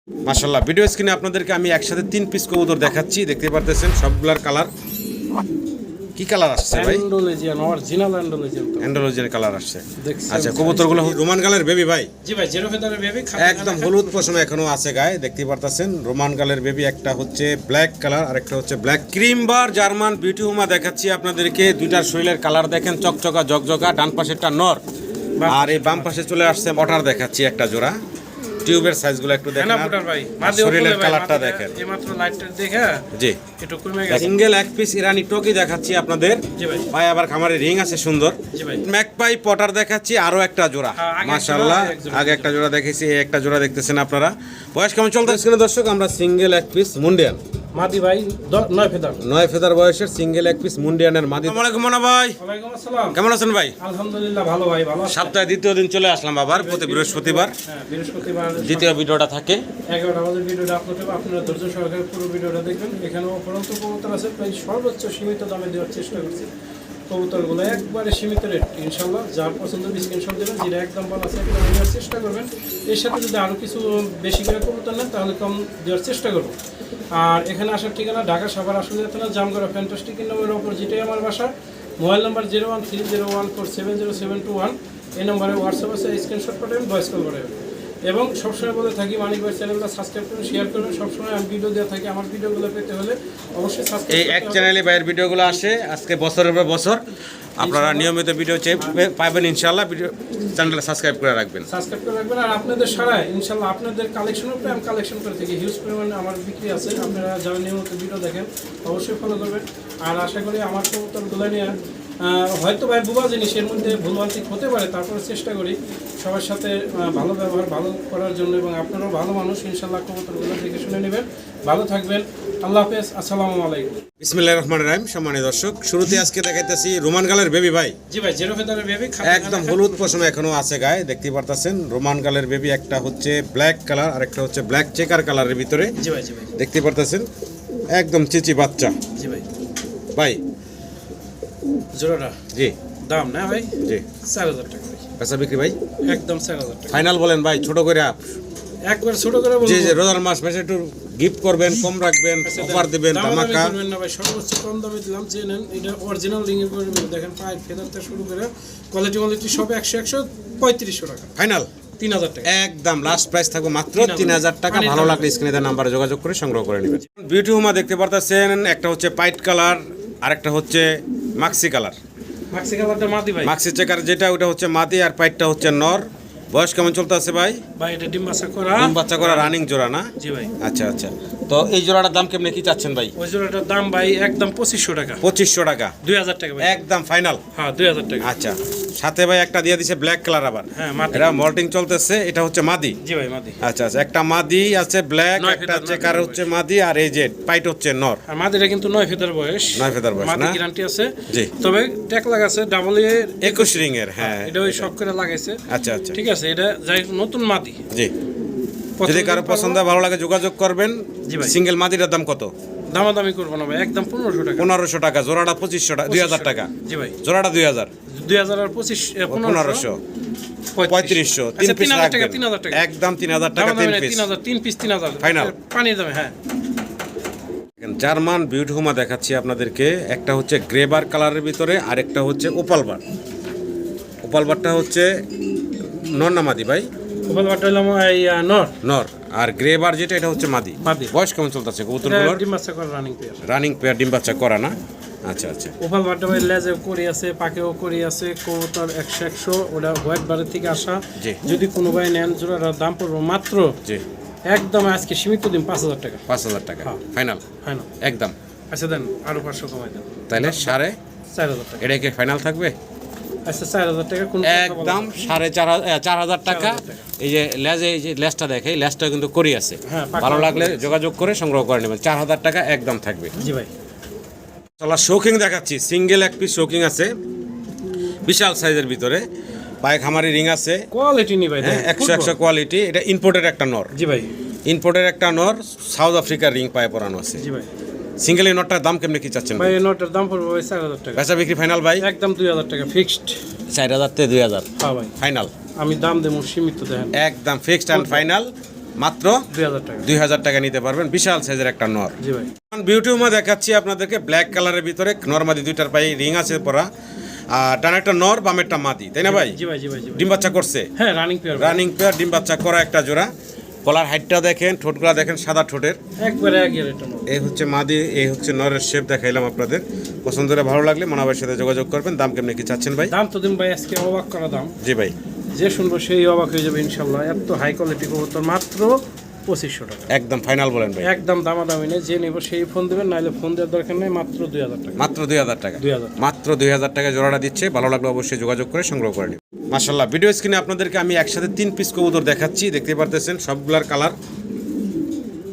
মাশাআল্লাহ, ভিডিও স্ক্রিনে আপনাদেরকে আমি একসাথে 3 পিস কবুতর দেখাচ্ছি। দেখতে পারতেছেন সবগুলার কালার কি কালার আসছে ভাই? Andalusian, original Andalusian. তো অ্যান্ডোলজিয়ান কালার আসছে। দেখছেন আচ্ছা, কবুতরগুলো রোমান গালের বেবি ভাই? জি ভাই, জিরো ফেদারের বেবি, একদম হলুদ পশম এখনো আছে গায়ে, দেখতে পারতেছেন। রোমান গালের বেবি, একটা হচ্ছে ব্ল্যাক কালার আর একটা হচ্ছে ব্ল্যাক ক্রিম বার জার্মান বিউটি হুমা দেখাচ্ছি আপনাদেরকে। দুইটার শরীরের কালার দেখেন, চকচকা জকজকা। ডান পাশেরটা নর আর এই বাম পাশে চলে আসছে মটার দেখাচ্ছি একটা জোড়া। টিউবের সাইজগুলো একটু দেখেন, শরীরের কালারটা দেখেন। এইমাত্র লাইটটা দেখে জি, একটু কমে গেছে। সিঙ্গেল এক পিস ইরানি টকি দেখাচ্ছি আপনাদের। জি ভাই। পায়ে আবার খামারে রিং আছে সুন্দর। জি ভাই। ম্যাকপাই পটার দেখাচ্ছি আরো একটা জোড়া। মাশাআল্লাহ, আগে একটা জোড়া দেখেছি, এই একটা জোড়া দেখতেছেন আপনারা। বয়স কেমন চলতেছে কিনা দর্শক? আমরা সিঙ্গেল এক পিস মুন্ডিয়ান মাদি ভাই 9 ফেদার, 9 ফেদার বয়সের সিঙ্গেল এক পিস মুন্ডিয়ানের মাদি। আসসালামু আলাইকুম মোনা ভাই। ওয়ালাইকুম আসসালাম। কেমন আছেন ভাই? আলহামদুলিল্লাহ ভালো ভাই, ভালো আছি। সপ্তাহে দ্বিতীয় দিন চলে আসলাম আবার, প্রতি বৃহস্পতিবার। হ্যাঁ, বৃহস্পতিবার দ্বিতীয় ভিডিওটা থাকে 11টা বাজে ভিডিওটা আপলোড হবে। আপনারা ধৈর্য সহকারে পুরো ভিডিওটা দেখবেন। এখানেও অপরন্ত কবুতর আছে, প্রায় সর্বোচ্চ সীমিত দামে দেওয়ার চেষ্টা করছি। কবুতরগুলো একবারে সীমিত রেট, ইনশাল্লাহ। যার পছন্দ স্ক্রিনশট দেবেন, যেটা একদম ভালো আছে একদম দেওয়ার চেষ্টা করবেন। এর সাথে যদি আরও কিছু বেশি করে কবুতর নেন তাহলে কম দেওয়ার চেষ্টা করবো। আর এখানে আসার ঠিকানা ঢাকা সাভার আসলে থানা জামগড়া ফ্যান্টাস্টিক নম্বরের ওপর, যেটাই আমার বাসা। Mobile number 0130147071। এই নম্বরে হোয়াটসঅ্যাপ আছে, স্ক্রিনশট পাঠাবেন, ভয়েস কল পাঠাবেন। এবং সবসময় বলে থাকি মানিক ভাই চ্যানেলটা সাবস্ক্রাইব করুন, শেয়ার করুন। সবসময় আমি ভিডিও দেওয়া থাকি, আমার ভিডিওগুলো পেতে হলে অবশ্যই এই সাবস্ক্রাইব এক চ্যানেলে ভাইয়ের ভিডিওগুলো আসে। আজকে বছরের পর বছর আপনারা নিয়মিত ভিডিও পাবেন ইনশাআল্লাহ। ভিডিও চ্যানেলটা সাবস্ক্রাইব করে রাখবেন, সাবস্ক্রাইব করে রাখবেন। আর আপনাদের সারায় ইনশাল্লাহ আপনাদের কালেকশনের উপরে আমি কালেকশন করে থাকি। হিউজ পরিমাণে আমার বিক্রি আছে। আপনারা যারা নিয়মিত ভিডিও দেখেন অবশ্যই ফলো করবেন। আর আশা করি আমার কবুতরগুলো নিয়ে হয়তো ভাই বুবা জিনিসের মধ্যে ভুলভ্রান্তি হতে পারে, তারপরে চেষ্টা করি সবার সাথে ভালো ব্যবহার ভালো করার জন্য। এবং আপনারাও ভালো মানুষ, ইনশাল্লাহ কবুতরগুলো দেখে শুনে নেবেন। ভালো থাকবেন, আল্লাহ হাফেজ, আসসালামু আলাইকুম। বিসমিল্লাহির রহমানির রহিম। সম্মানিত দর্শক, শুরুতে আজকে দেখাইতেছি রোমান গালের বেবি ভাই। জি ভাই, জিরো ফেদারের বেবি, একদম হলুদ পশম এখনো আছে গায়ে, দেখতে পারতেছেন। রোমান গালের বেবি, একটা হচ্ছে ব্ল্যাক কালার আর একটা হচ্ছে ব্ল্যাক চেকার কালারের ভিতরে। জি ভাই, জি ভাই, দেখতে পারতেছেন একদম চিচি বাচ্চা। জি ভাই। ভাই জোড়াটা জি দাম না ভাই? জি, 4000 টাকা ভাই, বেচা বিক্রি ভাই একদম 4000 টাকা। ফাইনাল বলেন ভাই, ছোট করে একবার ছোট করে বলবো। জি জি, রোজার মাস বেশি একটু গিফট করবেন, কম রাখবেন, অফার দিবেন, ধামাকা। করবেন না ভাই, সর্বোচ্চ কম দামে দিলাম। যে নেন এটা অরিজিনাল রিং এর করে দেখেন, পাইপ ফেদার থেকে শুরু করে কোয়ালিটি সব 100 3500 টাকা ফাইনাল 3000 টাকা। একদম লাস্ট প্রাইস থাকবে মাত্র 3000 টাকা। ভালো লাগলে স্ক্রিনে দেওয়া নাম্বারে যোগাযোগ করে সংগ্রহ করে নেবেন। বিউটি হুমা দেখতে পারতেছেন, একটা হচ্ছে পাইট কালার আর একটা হচ্ছে মাক্সি কালার। মাক্সি কালারটা মাদি ভাই, মাক্সি চেকার যেটা ওটা হচ্ছে মাদি আর পাইটটা হচ্ছে নর। বয়স কেমন চলতেছে ভাই? ভাই এটা ডিম বাচ্চা করা, ডিম বাচ্চা করা রানিং জোড়া না? জি ভাই। আচ্ছা আচ্ছা, তো এই জোড়াটার দাম কেমনে কি চাচ্ছেন ভাই? ওই জোড়াটার দাম ভাই একদম 2500 টাকা। 2500 টাকা, 2000 টাকা ভাই, একদম ফাইনাল। হ্যাঁ 2000 টাকা। আচ্ছা, সাথে ভাই একটা দিয়ে দিছে ব্ল্যাক কালার আবার। হ্যাঁ মাদি, এটা মল্টিং চলতেছে, এটা হচ্ছে মাদি। জি ভাই মাদি। আচ্ছা আচ্ছা, একটা মাদি আছে ব্ল্যাক, নয় একটা ফেদার, চেকার হচ্ছে মাদি আর এই যে পাইট হচ্ছে নর। আর মাদিটা কিন্তু 9 ফেদার বয়স, 9 ফেদার বয়স মাদি না? গ্যারান্টি আছে। জি, তবে ট্যাগ লাগাছে ডাবল এর 21 রিং এর। হ্যাঁ, এটা ওই সব করে লাগাইছে। আচ্ছা আচ্ছা, ঠিক আছে, এটা যাই নতুন মাদি। জি, যদি কারো পছন্দ ভালো লাগে যোগাযোগ করবেন। জি ভাই। সিঙ্গেল মাদিটার দাম কত? দামাদামি করবো না ভাই, একদম 1500 টাকা। 1500 টাকা জোড়াটা, 2500 টাকা, 2000 টাকা জি ভাই, জোড়াটা, 2000 2000 আর 25 1500 3500 তিন পিস 3000 টাকা, রাখবেন 3000 টাকা একদম 3000 টাকা তিন পিস 3000, 3 পিস 3000 Final। পানির দামে। হ্যাঁ জার্মান বিউটি হুমা দেখাচ্ছি আপনাদেরকে। একটা হচ্ছে গ্রেবার কালারের ভিতরে আর একটা হচ্ছে ওপাল বার। ওপাল বারটা হচ্ছে নর না মাদি ভাই? ওপাল বাটা হলাম এই নর, নর। আর গ্রেবার যেটা এটা হচ্ছে মাদি। মাদি। বয়স কেমন চলতেছে কবুতরগুলোর? ডিম বাচ্চা করে রানিং পেয়ার। রানিং পেয়ার, ডিম বাচ্চা করা না? আচ্ছা আচ্ছা, ওপাল বাটা ভাই লেজেও করি আছে, পাকেও করি আছে। কবুতর 100 ওটা হোয়াইট বারের থেকে আসা। জি, যদি কোনো ভাই নেন জোড়াটার দাম পড়বো মাত্র, জি, একদম আজকে সীমিত দিন 5000 টাকা। 5000 টাকা ফাইনাল ফাইনাল একদম। আচ্ছা দেন আরো 500 কমাই দেন, তাইলে 4000 টাকা। এটা কি ফাইনাল থাকবে? আচ্ছা 4000 টাকা কোন একদম 4500 টাকা। এই যে লেজে, এই যে লেজটা দেখে, এই লেজটা কিন্তু করি আছে। হ্যাঁ, ভালো লাগলে যোগাযোগ করে সংগ্রহ করে নেবেন। 4000 টাকা একদম থাকবে। জি ভাই। চলা শৌকিং দেখাচ্ছি, সিঙ্গেল এক পিস শৌকিং আছে বিশাল সাইজের ভিতরে, পায়ে খামারি রিং আছে, কোয়ালিটি নি ভাই, 100 কোয়ালিটি। এটা ইম্পোর্টের একটা নর। জি ভাই, ইম্পোর্টের একটা নর, সাউথ আফ্রিকার রিং পায়ে পরানো আছে। জি ভাই। সিঙ্গেল এই নটটার দাম কেমনে কি চাচ্ছেন ভাই? এই নটার দাম পড়বে ভাই 4000 টাকা। বেচা বিক্রি ফাইনাল ভাই? একদম 2000 টাকা ফিক্সড। 4000 থেকে 2000 হ্যাঁ ভাই, ফাইনাল, আমি দাম দেবো সীমিত, দেখেন একদম ফিক্সড অ্যান্ড ফাইনাল। মাত্র 2000 টাকা। 2000 টাকা নিতে পারবেন, বিশাল সাইজের একটা নর। জি ভাই। বিউটি উমা দেখাচ্ছি আপনাদেরকে ব্ল্যাক কালারের ভিতরে, নর মাদি দুইটার পায়ে রিং আছে পরা, আর ডানে একটা নর বামে একটা মাদি, তাই না ভাই? জি ভাই, জি ভাই, জি ভাই। ডিম বাচ্চা করছে, হ্যাঁ, রানিং পেয়ার। রানিং পেয়ার, ডিম বাচ্চা করা একটা জোড়া। গলার হাইটটা দেখেন, ঠোঁটগুলা দেখেন সাদা ঠোঁটের। একবারে আগের এটা নর। এই হচ্ছে মাদি, এই হচ্ছে নরের শেপ দেখাইলাম আপনাদের। পছন্দ হলে ভালো লাগলে মনাবের সাথে যোগাযোগ করবেন। দাম কেমনি কি চাচ্ছেন ভাই? দাম তো দিন ভাই আজকে অবাক করা দাম। জি ভাই, যে শুনবো সেই অবাক হয়ে যাবে ইনশাল্লাহ। এত হাই কোয়ালিটি কবুতর মাত্র 2500 টাকা। একদম ফাইনাল বলেন ভাই। একদম দামাদামি নেই, যে নেব সেই ফোন দেবেন, নাহলে ফোন দেওয়ার দরকার নেই। মাত্র 2000 টাকা। মাত্র 2000 টাকা। 2000। মাত্র 2000 টাকা জোড়াটা দিচ্ছে। ভালো লাগলে অবশ্যই যোগাযোগ করে সংগ্রহ করে নিন। মাশাআল্লাহ, ভিডিও স্ক্রিনে আপনাদেরকে আমি একসাথে 3 পিস কবুতর দেখাচ্ছি, দেখতে পারতেছেন সবগুলার কালার।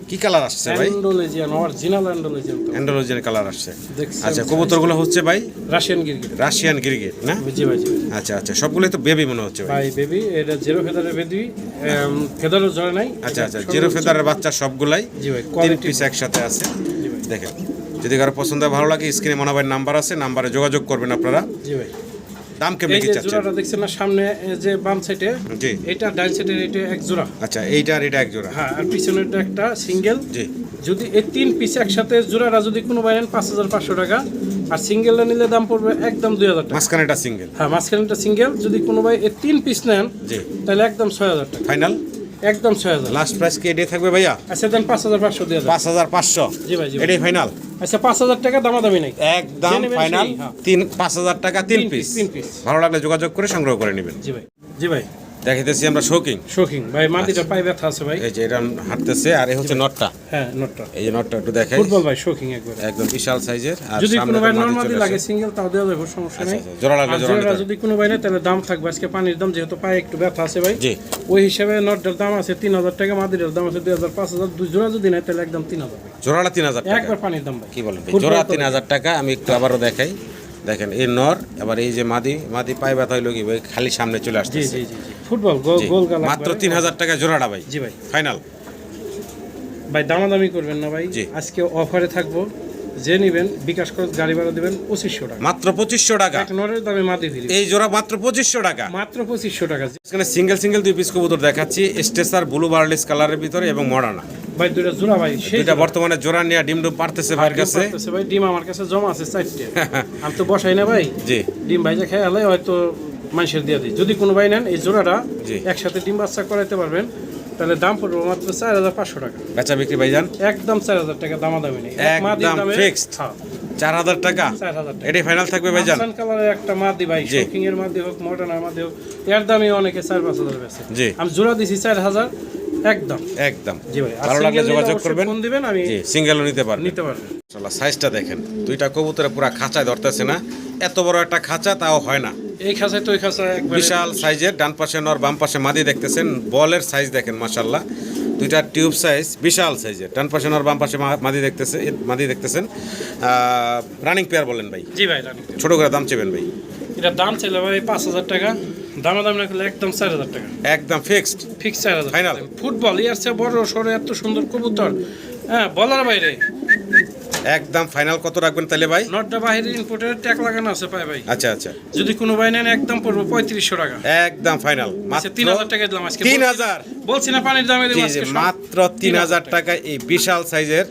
কি কালার আসছে ভাই? অ্যান্ডোলেজিয়ান, অরিজিনাল অ্যান্ডোলেজিয়ান তো। অ্যান্ডোলজিয়ান কালার আসছে। দেখছেন? আচ্ছা, কবুতরগুলো হচ্ছে ভাই রাশিয়ান গিরগিট। রাশিয়ান গিরগিট না? জি ভাই, জি ভাই। আচ্ছা আচ্ছা, সবগুলোই তো বেবি মনে হচ্ছে ভাই। ভাই বেবি, এটা জিরো ফেদারের বেবি, ফেদারও জড়ে নাই। আচ্ছা আচ্ছা, জিরো ফেদারের বাচ্চা সবগুলাই জি ভাই, 3 কোয়ালিটি। পিস একসাথে আছে। জি ভাই, দেখেন, যদি কারো পছন্দ হয় ভালো লাগে, স্ক্রিনে মনাবের নাম্বার আছে, নাম্বারে যোগাযোগ করবেন আপনারা। জি ভাই। দাম কেমন এই কি যে চাচ্ছেন? জোড়াটা দেখছেন না সামনে, যে বাম সাইডে, জি, এটা ডান সাইডের, এটা এক জোড়া। আচ্ছা, এইটা আর এটা এক জোড়া। হ্যাঁ, আর পিছনেরটা একটা সিঙ্গেল। জি, যদি এই 3 পিস একসাথে জোড়াটা যদি কোনো ভাই নেন 5500 টাকা, আর সিঙ্গেলটা নিলে দাম পড়বে একদম 2000 টাকা। মাঝখানেটা সিঙ্গেল। হ্যাঁ, মাঝখানেরটা সিঙ্গেল। যদি কোনো ভাই এই 3 পিস নেন জি, তাহলে একদম 6000 টাকা। ফাইনাল একদম 6000। লাস্ট প্রাইস কি এটাই থাকবে ভাইয়া? আচ্ছা, দেন 5500 দিয়ে দেন। 5500। জি ভাই, জি ভাই। এটাই ফাইনাল? আচ্ছা, 5000 টাকা দামাদামি নাই। একদম যে নেবেন ফাইনাল। সেই, হ্যাঁ। 5000 টাকা 3 পিস। 3 পিস। ভালো লাগলে যোগাযোগ করে সংগ্রহ করে নেবেন। জি ভাই, জি ভাই। দেখাইতেছি আমরা শোকিং। শোকিং ভাই, মাটিটা পায়ে ব্যথা আছে ভাই। এই যে এটা হাঁটতেছে, আর এই হচ্ছে নটটা। হ্যাঁ, নটটা এই যে নটটা একটু দেখাই। ফুটবল ভাই, শোকিং একবার। একদম বিশাল সাইজের। আর যদি সামনে কোনো ভাই তো মাদি নরমালি চলে লাগে আসে। সিঙ্গেল, তাও দেওয়া যাবে, সমস্যা আচ্ছা নেই। আচ্ছা, জোড়া লাগলে আর জোড়া নিতে জোড়া হবে। যদি কোনো ভাই নেয় তাহলে দাম থাকবে আজকে পানির দাম, যেহেতু পায়ে একটু ব্যথা আছে ভাই। জি, ওই হিসাবে নটটার দাম আছে 3000 টাকা, মাদিরের দাম আছে 2000, 5000। দুই জোড়া যদি নেয় তাহলে একদম 3000 ভাই। জোড়াটা 3000 টাকা। একবার পানির দাম ভাই। কি বলেন ভাই? ফুটবল জোড়া তো 3000 টাকা। আমি একটু আবারও দেখাই। দেখেন, এই নর, আবার এই যে মাদি, মাদি পায়ে ব্যথা হইলো কি ভাই, খালি সামনে চলে জি আসতেছে। জি জি জি। ফুটবল গোল জি, গোল গালা মাত্র 3000 টাকা জোড়াটা ভাই। জি ভাই। ফাইনাল ভাই, দামাদামি করবেন না ভাই। জি। আজকে অফারে থাকবো, যে নেবেন বিকাশ খরচ গাড়ি ভাড়া দেবেন 2500 টাকা। মাত্র 2500 টাকা। এক নরের দামে মাদি ফিরি। এই জোড়া মাত্র 2500 টাকা। মাত্র 2500 টাকা। এখানে সিঙ্গেল সিঙ্গেল 2 পিস কবুতর দেখাচ্ছি, স্টেসার ব্লু বার্লিস কালারের ভিতরে এবং মডার্না। ভাই দুইটা জোড়া ভাই, সেই এটা বর্তমানে জোড়া নিয়ে ডিম ডুম পারতেছে ভাইয়ের কাছে। পারতেছে ভাই, ডিম আমার কাছে জমা আছে 4টে। আমি তো বসাই না ভাই। জি, ডিম ভাইজা খেয়ে আলে হয়তো মানুষের দিয়ে দিই। যদি কোনো ভাই নেন এই জোড়াটা জি। একসাথে ডিম বাচ্চা করাইতে পারবেন, তাহলে দাম পড়বে মাত্র 4500 টাকা। বেচা বিক্রি ভাইজান একদম 4000 টাকা দামাদামি নেই। এক মাদির একদম দামে fixed। হ্যাঁ, 4000 টাকা। 4000 টাকা। এটাই ফাইনাল থাকবে ভাইজান। আফসান কালারের একটা মাদি ভাই, জি। শোকিং এর মাদি হোক, মডার্নের মাদি হোক, এর দামে অনেকে 4-5000 বেচে। জি। আমি জোড়া দিছি 4000 একদম। একদম জি ভাই, আর ভালো লাগলে single নিলে যোগাযোগ অবশ্যই করবেন। ফোন দিবেন, আমি জি, সিঙ্গেলও নিতে পারবেন। নিতে পারবেন। চলো, সাইজটা দেখেন, দুইটা কবুতরে পুরো খাঁচায় ধরতেছে না। এত বড় একটা খাঁচা তাও হয় না। এই খাঁচায় তো ওই খাঁচা একবারে বিশাল সাইজের, ডান পাশে নর বাম পাশে মাদি দেখতেছেন। বলের সাইজ দেখেন মাশাআল্লাহ, দুইটা টিউব সাইজ বিশাল সাইজের। ডান পাশে নর বাম পাশে মাদি দেখতেছেন। রানিং পেয়ার বলেন ভাই? জি ভাই, রানি। ছোট করে দাম চেবেন ভাই? এটা দাম চাইলে ভাই 5000 টাকা, দামাদামি না করলে একদম 4000 টাকা। একদম ফিক্সড ফিক্স 4000 Final? ফুটবল ইয়ার চেয়ে বড় সরে এত সুন্দর কবুতর, হ্যাঁ বলার বাইরে। একদম ফাইনাল কত রাখবেন তাহলে ভাই? নটটা বাইরে ইম্পোর্টের ট্যাগ লাগানো আছে পায় ভাই। আচ্ছা আচ্ছা, যদি কোনো ভাই নেন একদম পড়বো 3500 টাকা। একদম ফাইনাল আচ্ছা, মাত্র 3000 টাকা দিলাম আজকে। 3000। বলছি না পানির দামে জি দিলাম জি, আজকে সব। মাত্র 3000 টাকা এই বিশাল সাইজের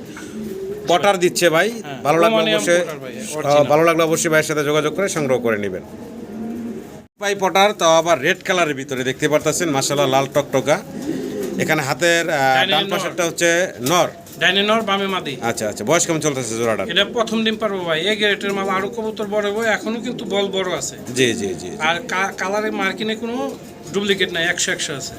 পটার দিচ্ছে ভাই। হ্যাঁ, ভালো লাগলে Romanian অবশ্যই potter ভাই, original। ভালো লাগলে অবশ্যই ভাইয়ের সাথে যোগাযোগ করে সংগ্রহ করে নেবেন। ভাই পটার, তাও আবার রেড কালারের ভিতরে দেখতে পারতেছেন মাশাআল্লাহ, লাল টকটকা। এখানে হাতের ডান নর। পাশেরটা হচ্ছে নর। ডাইনে নর বামে মাদি। আচ্ছা আচ্ছা, বয়স কেমন চলতেছে জোড়াটার? এটা প্রথম ডিম পারবো ভাই, এই গ্রেটের মাল। আরো কবুতর বড় হবে, এখনো কিন্তু বল বড় আছে। জি জি জি আর কালারে মার্কিনে কোনো ডুপ্লিকেট নাই, 100 আছে।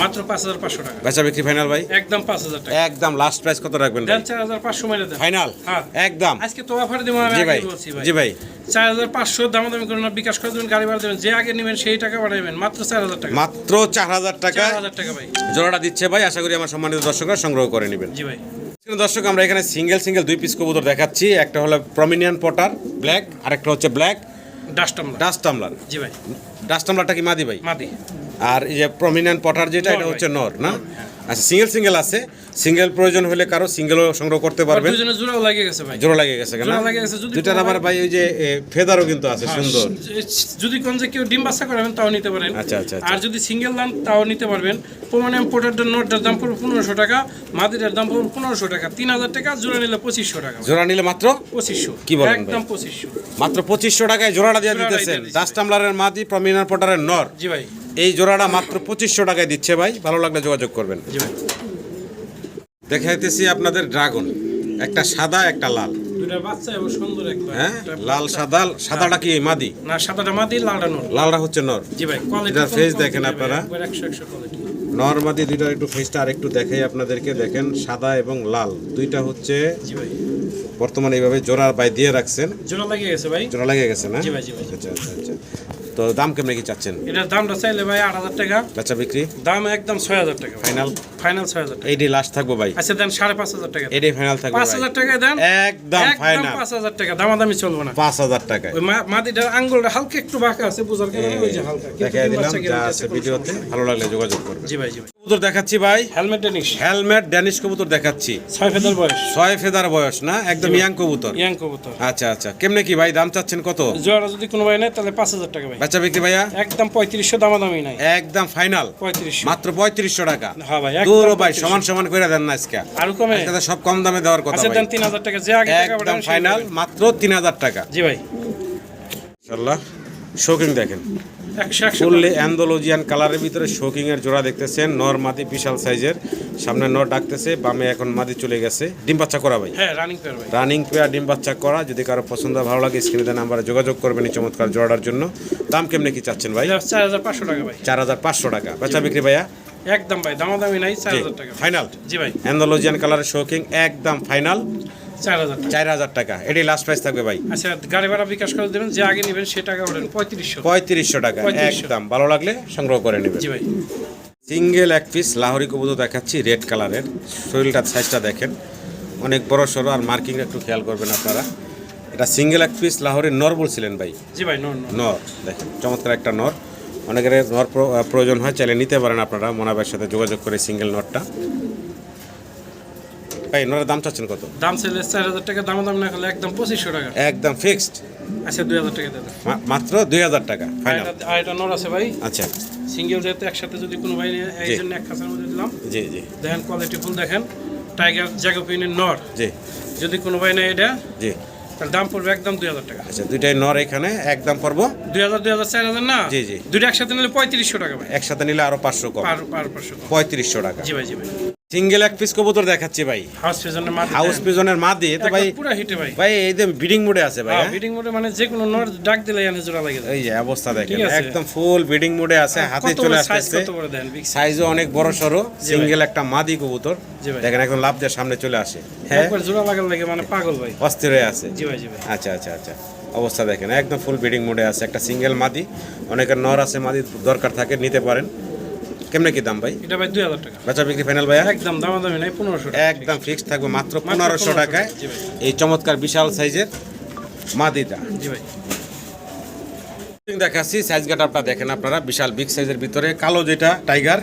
মাত্র 5500 টাকা। বেচা বিক্রি ফাইনাল ভাই? একদম 5000 টাকা। একদম লাস্ট প্রাইস কত রাখবেন ভাই? দেন 4500 মেরে দেন। ফাইনাল হ্যাঁ। একদম। আজকে তো অফার দেবো, আমি জি আগে ভাই, বলছি ভাই। জি ভাই। 4500 দামাদামি করুন না, বিকাশ করে দেবেন, গাড়ি ভাড়া দেবেন, যে আগে নেবেন সেই টাকা বাড়াবেন। মাত্র 4000 টাকা। মাত্র 4000 টাকা 4000 টাকা ভাই। জোড়াটা দিচ্ছে ভাই। আশা করি আমার সম্মানিত দর্শকরা সংগ্রহ করে নেবেন। জি ভাই। দর্শক, আমরা এখানে সিঙ্গেল 2 পিস কবুতর দেখাচ্ছি। একটা হলো প্রমিনিয়ান পটার ব্ল্যাক, আরেকটা হচ্ছে ব্ল্যাক ডাস্ট টামলার। জি ভাই। ডাস্ট টামলারটা কি মাদি ভাই? মাদি। আর এই যে প্রমিনিয়ান পটার যেটা, এটা নর হচ্ছে ভাই। নর না? আচ্ছা সিঙ্গেল আছে, সিঙ্গেল প্রয়োজন হলে কারো সিঙ্গেলও সংগ্রহ করতে পারবেন। দুজনে জোড়াও লাগে গেছে ভাই, জোড়া লাগে গেছে কেন? জোড়া লাগে গেছে। যদি দুইটার আবার ভাই ওই যে ফেদারও কিন্তু আছে সুন্দর। যদি কোন যে কেউ ডিম বাচ্চা করাবেন তাও নিতে পারেন। আচ্ছা আচ্ছা আচ্ছা। আর যদি সিঙ্গেল দাম তাও নিতে পারবেন। প্রমাণিয়াম পোটার নটটার দাম পড়বে 1500 টাকা, মাদিটার দাম পড়বে 1500 টাকা, 3000 টাকা, জোড়া নিলে 2500 টাকা। জোড়া নিলে মাত্র 2500। কি বলেন ভাই? একদম 2500, মাত্র 2500 টাকায় জোড়াটা দিয়ে জোড়াটাই দিতেছেন। দিয়ে দিচ্ছি। ডাস্ট টামলারের মাদি, প্রমিনার পটারের নর, জি ভাই, এই জোড়াটা মাত্র 2500 টাকায় দিচ্ছে ভাই। ভালো লাগলে যোগাযোগ করবেন। জি ভাই। দেখাইতেছি আপনাদের ড্রাগন, একটা সাদা একটা লাল। দুইটা বাচ্চা এবং সুন্দর একবার। হ্যাঁ, লাল সাদা, সাদাটা কি মাদি? না, সাদাটা মাদি, লালটা নর। লালটা হচ্ছে নর। জি ভাই, কোয়ালিটি এটার face দেখেন আপনারা। 100 কোয়ালিটি। নর মাদি দুইটার একটু ফেসটা আর একটু দেখাই আপনাদেরকে। দেখেন সাদা এবং লাল দুইটা হচ্ছে জি ভাই, বর্তমানে এইভাবে জোড়া বাই দিয়ে রাখছেন। জোড়া লাগিয়ে গেছে ভাই। জোড়া লেগে গেছে না? জি ভাই, জি ভাই। আচ্ছা আচ্ছা আচ্ছা। তো দাম কেমনে কি চাচ্ছেন? এটার দামটা চাইলে ভাই 8000 টাকা, বেচা বিক্রি দাম একদম 6000 টাকা। ফাইনাল? ফাইনাল 6000 টাকা। এইটাই লাস্ট থাকবো ভাই। আচ্ছা দেন 5500 টাকা। এটাই ফাইনাল থাকবে ভাই। 5000 টাকা দেন, একদম ফাইনাল 5000 টাকা, দামাদামি চলবে না। 5000 টাকায় ওই মাদিটার আঙ্গুলটা হালকা একটু বাঁকা আছে, বুঝার কারণে ওই যে হালকা। কিন্তু দেখাই ডিম দিলাম বাচ্চা যা গ্যারান্টি আছে কোনো ভিডিওতে। সমস্যা নেই। ভালো লাগলে যোগাযোগ করবেন। জি ভাই, জি ভাই। কবুতর দেখাচ্ছি ভাই, হেলমেট ডেনিশ, হেলমেট ড্যানিশ কবুতর দেখাচ্ছি। 6 ফেদার বয়স, 6 ফেদার বয়স না, একদম ইয়াং কবুতর। ইয়াং কবুতর। আচ্ছা আচ্ছা, কেমনে কি ভাই দাম চাচ্ছেন কত? জোড়া যদি কোনো ভাই নেয় তাহলে 5000 টাকা ভাই। বেচা বিক্রি ভাইয়া একদম 3500, দামাদামি নাই। একদম ফাইনাল 3500। মাত্র 3500 টাকা। হ্যাঁ ভাই, দূর একদম ভাই 3500। সমান সমান করে দেন না আজকে। আরো কমে? আজকে তো সব কম দামে দেওয়ার কথা আচ্ছা ভাই। দেন 3000 টাকা, যে আগে টাকা একদম পাঠাবেন সেই ফাইনাল পাবেন। মাত্র 3000 টাকা। জি ভাই, ইনশাআল্লাহ। শোকিং দেখেন, 100 ফুললি অ্যান্ডোলজিয়ান কালারের ভিতরে শোকিং এর জোড়া দেখতেছেন। নর মাদি বিশাল সাইজের, সামনে নর ডাকতেছে, বামে এখন মাদি চলে গেছে। ডিম বাচ্চা করা ভাই, হ্যাঁ রানিং পেয়ার ভাই। রানিং পেয়ার ডিম বাচ্চা করা। যদি কারো পছন্দ ভালো লাগে স্ক্রিনে দেওয়া নাম্বারে যোগাযোগ করবেন এই চমৎকার জোড়াটার জন্য। দাম কেমনে কি চাচ্ছেন ভাই? এটা 4500 টাকা ভাই। 4500 টাকা। বেচা বিক্রি ভাইয়া একদম ভাই, দামাদামি নাই, 4000 টাকা। ফাইনাল? জি ভাই, অ্যান্ডোলজিয়ান কালারের শোকিং একদম ফাইনাল 4000 টাকা। 4000 টাকা। এটাই লাস্ট প্রাইস থাকবে ভাই। আচ্ছা, গাড়ি ভাড়া বিকাশ করে দেবেন, যে আগে নেবেন সে টাকা ওঠেন 3500। 3500 টাকা 3500 একদম। ভালো লাগলে সংগ্রহ করে নেবেন। জি ভাই, সিঙ্গেল এক পিস লাহোরি কবুতর দেখাচ্ছি, রেড কালারের। শরীরটার সাইজটা দেখেন, অনেক বড় সড়ো, আর মার্কিং একটু খেয়াল করবেন আপনারা। এটা সিঙ্গেল এক পিস লাহোরের নর বলছিলেন ভাই? জি ভাই, নন নন। নর দেখেন, চমৎকার একটা নর। অনেকের নর প্রয়োজন হয়, চাইলে নিতে পারেন আপনারা মোনাবের সাথে যোগাযোগ করে সিঙ্গেল নরটা। ভাই নরের দাম চাচ্ছেন কত? দাম চাইলে 4000 টাকা, দামাদামি না করলে একদম 2500 টাকা। একদম ফিক্সড আচ্ছা 2000 টাকা দেন। মাত্র 2000 টাকা ফাইনাল। আর এটা নর আছে ভাই, আচ্ছা সিঙ্গেল যেহেতু একসাথে যদি কোনো ভাই নেয়, এই জন্য এক কাছের মধ্যে দিলাম। জি জি দেখেন কোয়ালিটি ফুল, দেখেন টাইগার জ্যাকোপিনের নর। জি যদি কোনো ভাই নেয় এটা, জি। তার দাম পড়বে একদম 2000 টাকা। আচ্ছা দুইটাই নর এখানে একদম পড়বো 2000, 4000 না। জি, জি। দুইটা একসাথে নিলে 3500 টাকা ভাই। একসাথে নিলে আরো 500 কম, পার 500 কম। 3500 টাকা। জি ভাই, জি ভাই। সিঙ্গেল এক পিস কবুতর দেখাচ্ছি ভাই, হাউস পিজনের মাটি, হাউস পিজনের মাদি। তো ভাই পুরো হিটে ভাই। ভাই এই যে ব্রিডিং মোডে আছে ভাই। হ্যাঁ, হ্যাঁ? বিডিং মোডে, মানে যে কোনো নর ডাক দিলে এনে জোড়া লাগে যায়। এই যে অবস্থা দেখেন, ঠিক আছে। একদম ফুল ব্রিডিং মোডে আছে, হাতে কত চলে বড় সাইজ, আসছে। কত বড় দেন, বিগ সাইজও অনেক বড় সরো। ভাই। সিঙ্গেল একটা মাদি কবুতর জি ভাই। দেখেন, একদম লাভ দিয়ে সামনে চলে আসে। হ্যাঁ, একবার জোড়া লাগার লাগে মানে পাগল ভাই। অস্থির হয়ে আছে। জি ভাই, জি ভাই। আচ্ছা আচ্ছা আচ্ছা, অবস্থা দেখেন একদম ফুল ব্রিডিং মোডে আছে। একটা সিঙ্গেল মাদি, অনেকের নর আছে, মাদি দরকার থাকে, নিতে পারেন। কেমনে কি দাম ভাই? এটা ভাই 2000 টাকা। বেচা বিক্রি ফাইনাল ভাইয়া? একদম দামাদামি নাই, 1500 টাকা। একদম ফিক্সড থাকবে মাত্র মাত্র 1500 টাকায়। জি ভাই। এই চমৎকার বিশাল সাইজের মাদিটা জি ভাই, দেখাচ্ছি। সাইজ গাটারটা দেখেন আপনারা, বিশাল বিগ সাইজের ভিতরে কালো যেটা টাইগার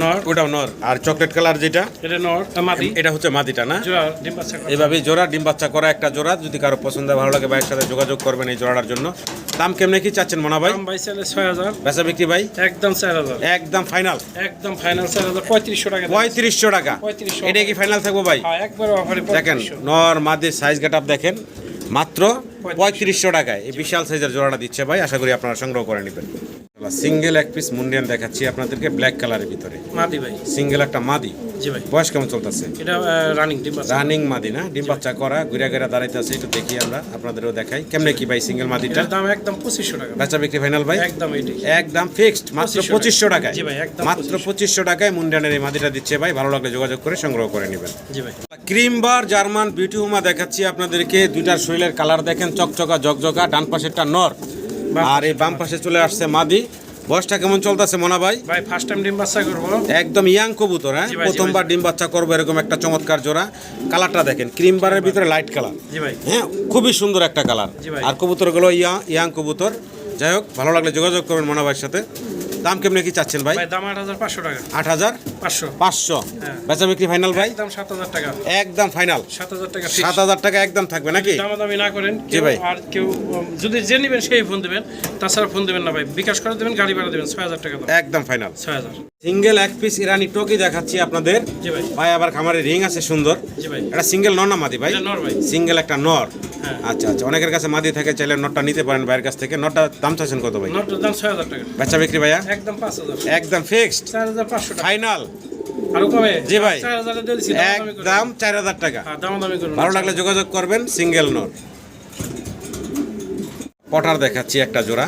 নর, ওটাও নর, আর চকলেট কালার যেটা এটা নর, মাদি, এটা হচ্ছে মাদিটা না? জোড়া ডিম বাচ্চা করে। এইভাবে জোড়া ডিম বাচ্চা করা একটা জোড়া। যদি কারো পছন্দ হয়, ভালো লাগে, ভাইয়ের সাথে যোগাযোগ করবেন এই জোড়াটার জন্য। দাম কেমনে কি চাচ্ছেন মনা ভাই? দাম ভাই চাইলে 6000, বেচা বিক্রি ভাই একদম 4000। একদম ফাইনাল একদম ফাইনাল 4000, 3500 টাকা দেন। 3500 টাকা। 3500। এটা কি ফাইনাল থাকবো ভাই? হ্যাঁ, একবার অফারে দেখেন 3500। নর মাদির সাইজ গেটআপ দেখেন, মাত্র 3500 টাকায় এই বিশাল সাইজের জোড়াটা দিচ্ছে ভাই। আশা করি আপনারা সংগ্রহ করে নেবেন। সিঙ্গেল এক পিস মুন্ডিয়ান দেখাচ্ছি আপনাদেরকে, ব্ল্যাক কালারের ভিতরে মাদি ভাই। সিঙ্গেল একটা মাদি। জি ভাই, বয়স কেমন চলতেছে? এটা রানিং ডিম বাচ্চা। রানিং মাদি না? ডিম বাচ্চা করা, ঘুরা ঘুরা দাঁড়াইতে আছে, একটু দেখি আমরা আপনাদেরও দেখাই। কেমনে কি ভাই সিঙ্গেল মাদিটা? এটার দাম একদম 2500 টাকা। বেচা বিক্রি ফাইনাল ভাই? একদম এটাই। একদম ফিক্সড মাত্র 2500 টাকায়। জি ভাই, একদম মাত্র 2500 টাকায় মুন্ডিয়ানের এই মাদিটা দিচ্ছে ভাই। ভালো লাগলে যোগাযোগ করে সংগ্রহ করে নেবেন। জি ভাই, ক্রিম বার জার্মান বিউটি হুমা দেখাচ্ছি আপনাদেরকে। দুইটার শরীরের কালার দেখেন, চকচকা জকজকা। ডান পাশেরটা নর, আর এই বাম পাশে চলে আসছে মাদি। বয়সটা কেমন চলতেছে মনা ভাই? ভাই ফার্স্ট টাইম ডিম বাচ্চা করব। একদম ইয়াং কবুতর। হ্যাঁ, জি ভাই, জি প্রথমবার ডিম বাচ্চা করবো, এরকম একটা চমৎকার জোড়া। কালারটা দেখেন, ক্রিম বারের ভিতরে লাইট কালার। জি ভাই, হ্যাঁ, খুবই সুন্দর একটা কালার। জি ভাই। আর কবুতরগুলো ইয়াং কবুতর। যাই হোক, ভালো লাগলে যোগাযোগ করবেন মনা ভাইয়ের সাথে। দাম কেমনে কি চাচ্ছেন ভাই? ভাই দাম 8500 টাকা। 8000 500 500 হ্যাঁ। বেচা বিক্রি ফাইনাল ভাই একদম 7000 টাকা একদম ফাইনাল 7000 টাকা fix। 7000 টাকা একদম থাকবে নাকি দামাদামি না করেন জি কেউ ভাই। আর কেউ যদি যে নেবেন সেই ফোন দিবেন, তাছাড়া ফোন দিবেন না ভাই, বিকাশ করে দেবেন, গাড়ি ভাড়া দেবেন 6000 টাকা দাম। একদম ফাইনাল 6000। সিঙ্গেল এক পিস ইরানি টকি দেখাচ্ছি আপনাদের জি ভাই। ভাই আবার খামারে রিং আছে সুন্দর জি ভাই। এটা সিঙ্গেল নর না মাদি ভাই এটা নর ভাই। সিঙ্গেল একটা নর হ্যাঁ। আচ্ছা আচ্ছা অনেকের কাছে মাদি থাকে চাইলে নটটা নিতে পারেন ভাইয়ের কাছ থেকে নটটা দাম চাচ্ছেন কত ভাই নটটার দাম 6000 টাকা। বেচা বিক্রি ভাইয়া একদম 5000। একদম ফিক্সড 4500 টাকা। ফাইনাল আরো কমে? জি ভাই। 4000 এ দিয়েছি, দামাদামি করুন। একদম 4000 টাকা হ্যাঁ, দামাদামি করুন। ভালো লাগলে যোগাযোগ করবেন সিঙ্গেল নর পটার দেখাচ্ছি একটা জোড়া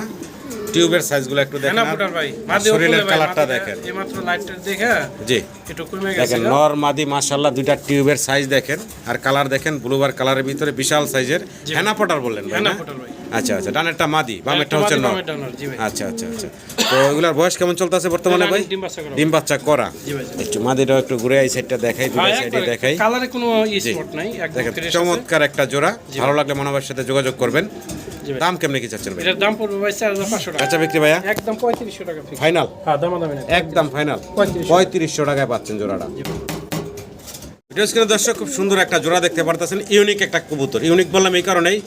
টিউবের সাইজগুলো একটু দেখেন হ্যাঁ না পুটার ভাই, মাদি শরীরের ওপরে ভাই, কালারটা মাদিটা দেখেন এইমাত্র লাইটটা দেখে জি একটু কমে গেছে। দেখেন নর মাদি মাশাআল্লাহ দুইটা টিউবের সাইজ দেখেন আর কালার দেখেন ব্লুবার কালারের ভিতরে বিশাল সাইজের হেনা পটার বললেন ভাই হ্যাঁ না না পুটার ভাই। আচ্ছা আচ্ছা ডানেরটা মাদি বামেরটা হচ্ছে নর বামেরটা নর, জি ভাই। আচ্ছা আচ্ছা আচ্ছা তো এগুলার বয়স কেমন চলতেছে বর্তমানে ভাই ডিম বাচ্চা করা। ডিম বাচ্চা করা জি ভাই। একটু মাদিটাও একটু ঘুরে এই সাইডটা দেখাই দুই হ্যাঁ, সাইডে একবারে দেখাই কালারে কোনো স্পট নাই, একদম দেখেন ফ্রেশ আছে। চমৎকার একটা জোড়া ভালো লাগলে মনোভাবের সাথে যোগাযোগ করবেন জি ভাই। দাম কেমনে কি চাচ্ছেন ভাই এটার দাম পড়বে ভাই 4500 টাকা। আচ্ছা বিক্রি ভাইয়া একদম 3500 টাকা ফিক্স। ফাইনাল হ্যাঁ, দামাদামি নাই। একদম ফাইনাল 3500 টাকায় পাচ্ছেন জোড়াটা ভিডিও স্ক্রিনে দর্শক খুব সুন্দর একটা জোড়া দেখতে পারতেছেন ইউনিক একটা কবুতর ইউনিক বললাম এই কারণেই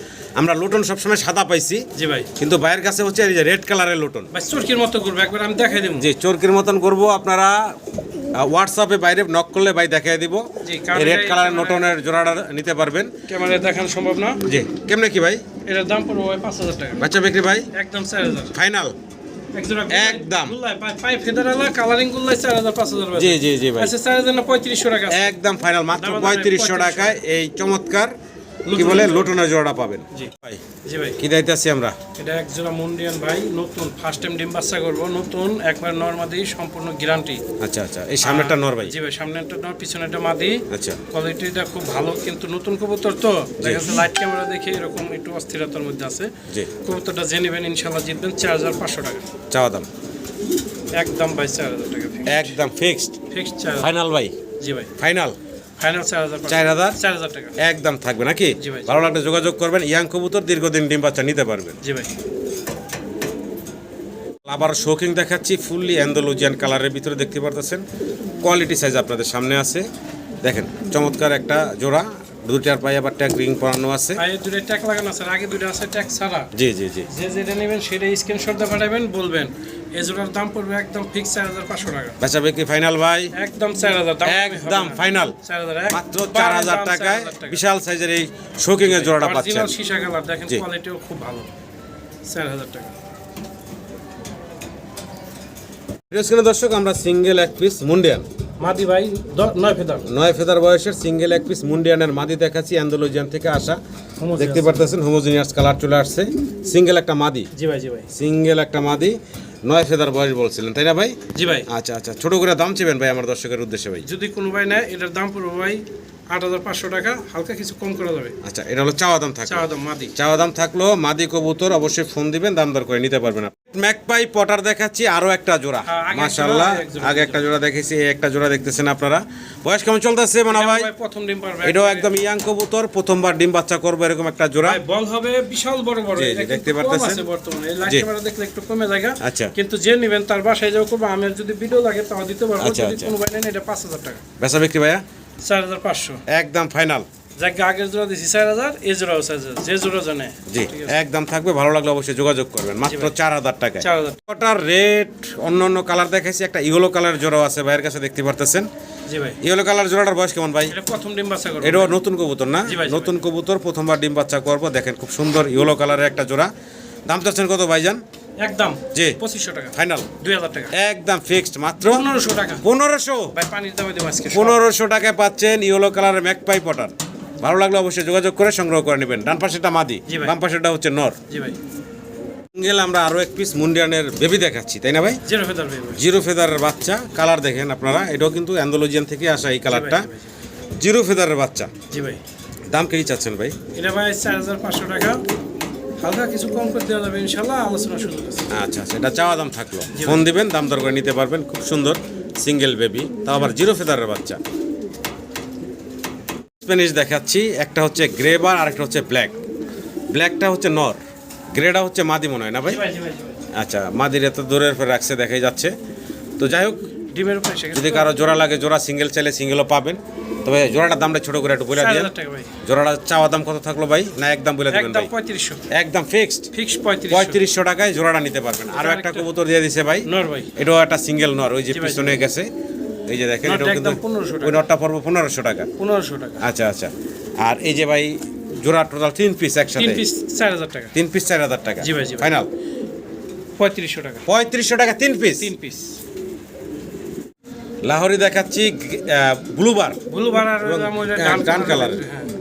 আমরা লুটন সবসময় সাদা পাইছি জি ভাই। কিন্তু ভাইয়ের কাছে হচ্ছে এই যে রেড কালারের লুটন ভাই চরকির মতো করবে, একবার আমি দেখাই দেব। যে চোরকির মতন করব আপনারা হোয়াটসঅ্যাপে বাইরে নক করলে ভাই দেখাই দিব জি, কারণ রেড এই কালারের ক্যামেরায়- নটনের জোড়াটা নিতে পারবেন ক্যামেরায় দেখানো সম্ভব না। জি কেমনে কি ভাই এটার দাম পড়বে ভাই 5000 টাকা। বাচ্চা বিক্রি ভাই একদম 4000। ফাইনাল একজোড়া একদম। গুল্লাই পাই ফেদারালা কালারিং গুল্লাই 4000 5000 জি জি জি ভাই আচ্ছা 4000 না 3500 টাকা আছে। একদম ফাইনাল মাত্র দাম 3500 টাকায় এই চমৎকার কি বলে লুটনের জোড়াটা পাবেন জি ভাই জি ভাই। কি দায়িত্বে আছি আমরা এটা একজোড়া মুন্ডিয়ান ভাই, নতুন ফার্স্ট টাইম ডিম বাচ্চা করব, নতুন একবার নরমাদি সম্পূর্ণ গ্যারান্টি। আচ্ছা আচ্ছা এই সামনেটা নর ভাই জি ভাই, সামনেটা নর পিছনেটা মাদি। আচ্ছা কোয়ালিটিটা খুব ভালো, কিন্তু নতুন কবুতর তো দেখা যাচ্ছে লাইট ক্যামেরা দেখে এরকম একটু অস্থিরতার মধ্যে আছে। জি কবুতরটা যে নেবেন ইনশাল্লাহ জিতবেন 4500 টাকা। চাওয়া দাম একদম ভাই 4000 টাকা একদম ফিক্সড ফিক্সড 4000। ফাইনাল ভাই জি ভাই, ফাইনাল ফাইনাল 4000 4000 টাকা। একদম থাকবে নাকি জি ভাই। ভালো লাগলে যোগাযোগ করবেন ইয়াং কবুতর দীর্ঘদিন ডিম বাচ্চা নিতে পারবেন জি ভাই। আবার শোকিং দেখাচ্ছি ফুললি অ্যান্ডালুজিয়ান কালারের ভিতরে দেখতে পারতেছেন কোয়ালিটি সাইজ আপনাদের সামনে আছে দেখেন চমৎকার একটা জোড়া দুইটার পায়ে আবার ট্যাগ রিং পরানো আছে আর এই দুটো ট্যাগ লাগানো আছে, আর আগে দুটো আছে ট্যাগ ছাড়া। জি জি জি যে যেটা নেবেন সেটা স্ক্রিনশট দিয়ে পাঠাবেন, বলবেন এই জোড়ার দাম পড়বে একদম ফিক্স 4500 টাকা। বেচা বিক্রি ফাইনাল ভাই একদম 4000 দাম একদম ফাইনাল 4000 মাত্র 4000 টাকায় বিশাল সাইজের এই শোকিং এর জোড়াটা পাচ্ছেন অরিজিনাল সীসা কালার দেখেন, জি। কোয়ালিটিও খুব ভালো। 4000 টাকা। প্রিয় স্ক্রিনে দর্শক আমরা সিঙ্গেল এক পিস মুন্ডিয়ান মাদি ভাই 9 ফেদার 9 ফেদার বয়সের সিঙ্গেল এক পিস মুন্ডিয়ানের মাদি দেখাচ্ছি অ্যান্ডালুজিয়ান থেকে আসা Homogeneous। দেখতে পারতেছেন হোমোজিনিয়াস কালার চলে আসছে সিঙ্গেল একটা মাদি জি ভাই। জি ভাই। সিঙ্গেল একটা মাদি 9 ফেদার বয়স বলছিলেন তাই না ভাই জি ভাই। আচ্ছা আচ্ছা ছোট করে দাম চেবেন ভাই আমার দর্শকের উদ্দেশ্যে ভাই যদি কোনো ভাই নেয় এটার দাম পড়বে ভাই 8500 টাকা, হালকা কিছু কম করা যাবে। আচ্ছা এটা হলো চাওয়া দাম থাকে চাওয়া দাম মাদি। চাওয়া দাম থাকলো মাদি কবুতর অবশ্যই ফোন দিবেন দাম দর করে নিতে পারবেন ম্যাকপাই পটার দেখাচ্ছি আরো একটা জোড়া হ্যাঁ, আগে মাশাআল্লাহ এক জোড়া, আগে একটা জোড়া দেখেছি এই একটা জোড়া দেখতেছেন আপনারা বয়স কেমন চলতেছে মনে ভাই ভাই প্রথম ডিম পারবে। এটাও একদম ইয়াং কবুতর প্রথমবার ডিম বাচ্চা করবে এরকম একটা জোড়া ভাই বল হবে বিশাল বড় বড়। জি, জি, এটা দেখতে কিন্তু কম পারতেছেন। আছে বর্তমানে। এই লাইট জি। ক্যামেরা দেখলে একটু কমে যায়। আচ্ছা। কিন্তু যে নেবেন তার বাসায় যাও করবো, আমি যদি ভিডিও লাগে তাও দিতে পারবো। আচ্ছা, যদি আচ্ছা। কোনো ভাই নেন এটা 5000 টাকা। বেচা বিক্রি ভাইয়া 4500। একদম ফাইনাল যাকে আগের জোড়া দিছি 4000, এই জোড়াও 4000, যে জোড়া জানে। জি ঠিক আছে। একদম থাকবে ভালো লাগলে অবশ্যই যোগাযোগ করবেন মাত্র 4000 টাকায় 4000। পটার রেড অন্য অন্য কালার দেখাইছি একটা ইয়েলো কালার জোড়াও আছে ভাইয়ের কাছে দেখতে পারতেছেন জি ভাই। ইয়েলো কালার জোড়াটার বয়স কেমন ভাই এটা প্রথম ডিম বাচ্চা করবে। এটাও নতুন কবুতর না জি ভাই, জি নতুন কবুতর প্রথমবার ডিম বাচ্চা করবো দেখেন খুব সুন্দর ইয়েলো কালারের একটা জোড়া দাম চাচ্ছেন কত ভাইজান একদম জি 2500 টাকা। ফাইনাল 2000 টাকা। একদম ফিক্সড মাত্র 1500 টাকা। 1500 ভাই পানির দামে দেব আজকে। 1500 টাকায় পাচ্ছেন ইয়েলো কালারের ম্যাকপাই পটার ভালো লাগলে অবশ্যই যোগাযোগ করে সংগ্রহ করে নেবেন ডান পাশেটা মাদি জি ভাই। বাম পাশেটা হচ্ছে নর জি ভাই। সিঙ্গেল আমরা আরো এক পিস মুন্ডিয়ানের বেবি দেখাচ্ছি তাই না ভাই জিরো ফেদার ভাই। জিরো ফেদারের বাচ্চা কালার দেখেন আপনারা এটাও কিন্তু অ্যান্ডালুজিয়ান থেকে আসা এই কালারটা জি ভাই। জিরো ফেদারের বাচ্চা জি ভাই। দাম কি চাচ্ছেন ভাই এটা ভাই 4500 টাকা, হালকা কিছু কম করে দেওয়া যাবে ইনশাল্লাহ, আলোচনা সুযোগ আছে। আচ্ছা সেটা চাওয়া দাম থাকলো ফোন দিবেন দাম দর করে নিতে পারবেন খুব সুন্দর সিঙ্গেল বেবি তাও আবার জিরো ফেদারের বাচ্চা স্প্যানিশ দেখাচ্ছি একটা হচ্ছে গ্রে বার আর একটা হচ্ছে ব্ল্যাক ব্ল্যাকটা হচ্ছে নর গ্রেটা হচ্ছে মাদি মনে হয় না ভাই জি ভাই। জি ভাই। জি ভাই। আচ্ছা মাদির এত দূরের পর রাখছে দেখাই যাচ্ছে তো যাই হোক ডিমের উপরে এসে গেছে যদি কারো জোড়া লাগে জোড়া, সিঙ্গেল চাইলে সিঙ্গেলও পাবেন। তবে জোড়াটার দামটা ছোট করে একটু বলে দিন। 4000 টাকা ভাই। জোড়াটা চাওয়া দাম কত থাকলো ভাই, না একদম বলে দিবেন একদম ভাই? 3500 একদম ফিক্সড ফিক্স 3500 3500 টাকায় জোড়াটা নিতে পারবেন। আরো একটা কবুতর দিয়ে দিছে ভাই, নর ভাই। এটাও একটা সিঙ্গেল নর, ওই যে জি ভাই, পিছনে গেছে, এই যে দেখেন, নরটা এটাও কিন্তু একদম 1500 টাকা। ওই নরটা পড়বে 1500 টাকা। 1500 টাকা। আচ্ছা আচ্ছা। আর এই যে ভাই জোড়া টোটাল 3 পিস একসাথে, 3 পিস 4000 টাকা। 3 পিস 4000 টাকা। জি ভাই, জি ভাই। ফাইনাল 3500 টাকা 3500 টাকা 3 পিস। 3 পিস। লাহোরি দেখাচ্ছি ব্লুবার, ব্লু বানার দাম ওই ডান কালার,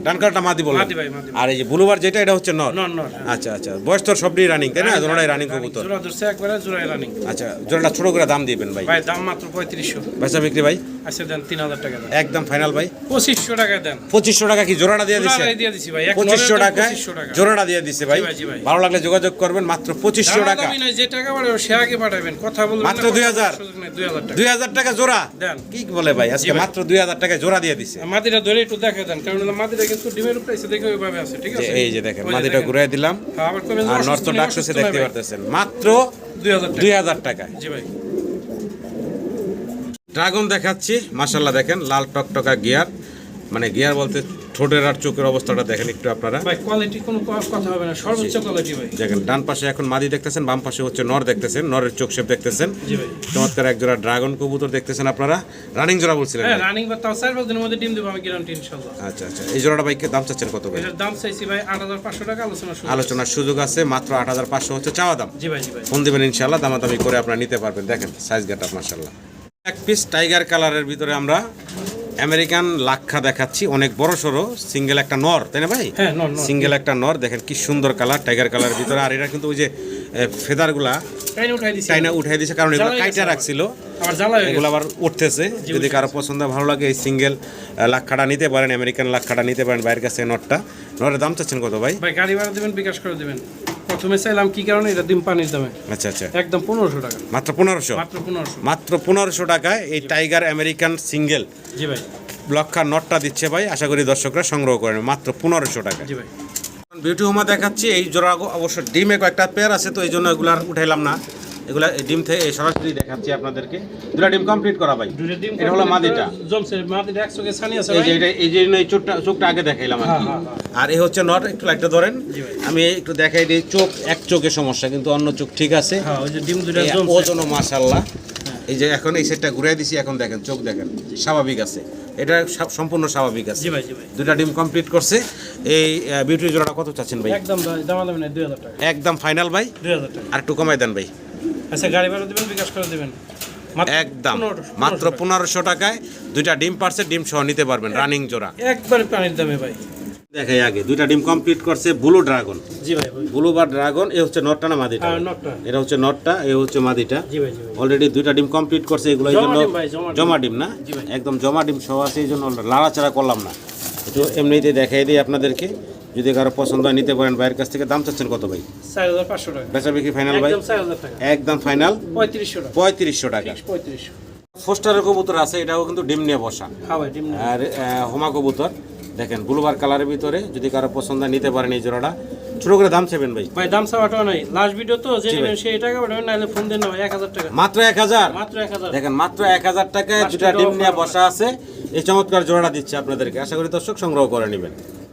ডান কালারটা মাদি বললাম। মাদি ভাই, মাদি। আর এই যে ব্লুবার যেটা, এটা হচ্ছে নর। নর নর। আচ্ছা আচ্ছা, বয়স তো সবই রানিং তাই না? জোড়াটাই রানিং কবুতর। জোড়া ধরছে একবারে জোড়ায় রানিং। আচ্ছা, জোড়াটা ছোট করে দাম দিবেন ভাই। ভাই দাম মাত্র 3500। বেচা বিক্রি ভাই আচ্ছা দেন 3000 টাকা দেন। একদম ফাইনাল ভাই 2500 টাকা দেন। 2500 টাকা কি জোড়াটা দিয়ে দিছে? জোড়াটাই দিয়ে দিছি ভাই। এক 2500 নরের দাম টাকায় 2500 টাকা। জোড়াটা দিয়ে দিছে ভাই। জি ভাই, জি ভাই। ভালো লাগলে যোগাযোগ করবেন, মাত্র 2500 টাকা। দামি নয়, যে টাকা বাড়াবে সে আগে পাঠাবেন, কথা বলবেন মাত্র না, 2000 সুযোগ নেই, 2000 টাকা 2000 টাকা জোড়া দেন। কি বলে ভাই, আজকে ভাই। মাত্র 2000 টাকায় জোড়া দিয়ে দিছে। মাদিটা ধরে একটু দেখা দেন, কারণ মাদিটা কিন্তু ডিমের উপরে এসে দেখে ওইভাবে আছে, ঠিক যে আছে? এই যে দেখেন, ওই যে মাদিটা দেখেন। ঘুরাই দিলাম, হ্যাঁ, আবার কইবেন যে আর অসুস্থ নর্থ নেই, ডাকতেছে, অসুস্থ দেখতে নয় ভাই। পারতেছেন, মাত্র 2000 টাকা। 2000 টাকায়। জি ভাই। ড্রাগন দেখাচ্ছি, মাশাল্লাহ দেখেন, লাল টকটকা গিয়ার, মানে গিয়ার বলতে ঠোঁটের আর চোখের অবস্থাটা দেখেন একটু আপনারা। ভাই কোয়ালিটি কোনো কথা হবে না, সর্বোচ্চ কোয়ালিটি ভাই। দেখেন ডান পাশে এখন মাদি দেখতেছেন, বাম পাশে হচ্ছে নর দেখতেছেন, নরের চোখ শেপ দেখতেছেন। জি ভাই। চমৎকার এক জোড়া ড্রাগন কবুতর দেখতেছেন আপনারা, রানিং জোড়া বলছিলেন হ্যাঁ, ভাই? রানিং বা তাও 4-5 দিনের মধ্যে ডিম দেবো আমি, গ্যারান্টি ইনশাআল্লাহ। আচ্ছা আচ্ছা, এই জোড়াটা ভাইকে দাম চাচ্ছেন কত ভাই? এটার দাম চাইছি ভাই 8500 টাকা, আলোচনা শুরু। আলোচনার সুযোগ আছে, মাত্র 8500 হচ্ছে চাওয়া দাম। জি ভাই, জি ভাই। ফোন দিবেন ইনশাআল্লাহ, দামাদামি করে আপনারা নিতে পারবেন। দেখেন সাইজ গেটআপ মাশাআল্লাহ। এক পিস টাইগার কালারের ভিতরে আমরা আমেরিকান লাক্ষা দেখাচ্ছি, অনেক বড় সড়ো, সিঙ্গেল একটা নর তাই না ভাই? হ্যাঁ, নর নর। সিঙ্গেল একটা নর, দেখেন কি সুন্দর কালার টাইগার কালারের ভিতরে। আর এটা কিন্তু ওই যে ফেদারগুলা টাইনা উঠাই দিছি। টাইনা উঠাই দিয়েছে, কারণ এগুলো জ্বালাই কাইটা গেছে রাখছিল, আবার জ্বালা হয়ে এগুলো গেছে। আবার উঠতেছে। যদি কারো পছন্দ ভালো লাগে এই সিঙ্গেল লাক্ষাটা নিতে পারেন, আমেরিকান লাক্ষাটা নিতে পারেন বাইরের কাছে। নটটা, নরের দাম চাচ্ছেন কত ভাই? ভাই গাড়ি ভাড়া দিবেন, বিকাশ করে দিবেন। প্রথমে চাইলাম কি কারণে, এটা ডিম পানির দামে আচ্ছা আচ্ছা, একদম 1500 টাকা। মাত্র 1500, মাত্র 1500। মাত্র 1500 টাকায় এই টাইগার আমেরিকান সিঙ্গেল জি ভাই, লক্ষা নটটা দিচ্ছে ভাই। আশা করি দর্শকরা সংগ্রহ করেন মাত্র 1500 টাকা। জি ভাই। বিউটি হোমা দেখাচ্ছি, এই জোড়া অবশ্য ডিমে কয়েকটা পেয়ার আছে, তো এই জন্য এগুলো আর উঠাইলাম না। এগুলা ডিম থেকে সরাসরি দেখাচ্ছি আপনাদেরকে। দুটা ডিম কমপ্লিট করা ভাই। দুটো ডিম এটা হলো মাদিটা, জমছে, মাদিটা 100 কে ছানি আছে এই ভাই। যে এটা, এই যে এই চোখটা আগে দেখাইলাম আর হ্যাঁ, কি। হ্যাঁ, হ্যাঁ। আর এই হচ্ছে নট, একটু লাইটটা ধরেন, জি ভাই। আমি একটু দেখাই দিই। চোখ, এক চোখে সমস্যা, কিন্তু অন্য চোখ ঠিক আছে। হ্যাঁ, ওই যে ডিম দুটো এই জমছে। ওজনও মাশাআল্লাহ। এই যে এখন এই সেটটা ঘুরাই দিছি, এখন দেখেন চোখ দেখেন স্বাভাবিক আছে, এটা সম্পূর্ণ স্বাভাবিক আছে। জি ভাই, জি ভাই। দুটা ডিম কমপ্লিট করছে। এই বিউটি জোড়াটা কত চাচ্ছেন ভাই? একদম দামাদামি নাই, 2000 টাকা। একদম ফাইনাল ভাই, 2000 টাকা। আর একটু কমাই দেন ভাই। আচ্ছা গাড়ি ভাড়া দিবেন, বিকাশ করে দিবেন। একদম মাত্র 1500 টাকায় দুইটা ডিম পারছে, ডিম সহ নিতে পারবেন, রানিং জোড়া। একবারে পানির দামে ভাই। দেখাই আগে, দুইটা ডিম কমপ্লিট করছে ব্লু ড্রাগন। জি ভাই, ভাই। ব্লু বা ড্রাগন, এ হচ্ছে নটটা না মাদিটা? হ্যাঁ, নটটা। এটা হচ্ছে নটটা, এ হচ্ছে মাদিটা। জি ভাই, জি ভাই। অলরেডি দুইটা ডিম কমপ্লিট করছে, এগুলো এই জমা জন্য ডিম ভাই, জমা ডিম। জমা ডিম না, জি ভাই। একদম জমা ডিম সহ আছে, এই জন্য লাড়াচাড়া করলাম না, একটু এমনিতে দেখাই দিই আপনাদেরকে। যদি কারো পছন্দ হয় নিতে পারেন বাইরের কাছ থেকে। দাম চাচ্ছেন কত ভাই? 4500 টাকা। বেচা বিক্রি ফাইনাল ভাই? একদম 4000 টাকা। একদম ফাইনাল 3500 টাকা। 3500 টাকা। 3500। ফোস্টারের কবুতর আছে, এটাও কিন্তু ডিম নিয়ে বসা। হ্যাঁ ভাই, ডিম নেই। আর হোমা কবুতর দেখেন ব্লুবার কালারের ভিতরে, যদি কারো পছন্দ হয় নিতে পারেন এই জোড়াটা। ছোট করে দাম চাইবেন ভাই? ভাই দাম চাওয়াটা নাই, লাস্ট ভিডিও তো যে নেবেন সেই টাকা পাঠাবেন, নাহলে ফোন দেন না ভাই, 1000 টাকা। মাত্র 1000? মাত্র 1000। দেখেন মাত্র 1000 টাকায় Last দুটা video ডিম নিয়ে offer বসা আছে, এই চমৎকার জোড়াটা দিচ্ছে আপনাদেরকে। আশা করি দর্শক সংগ্রহ করে নেবেন।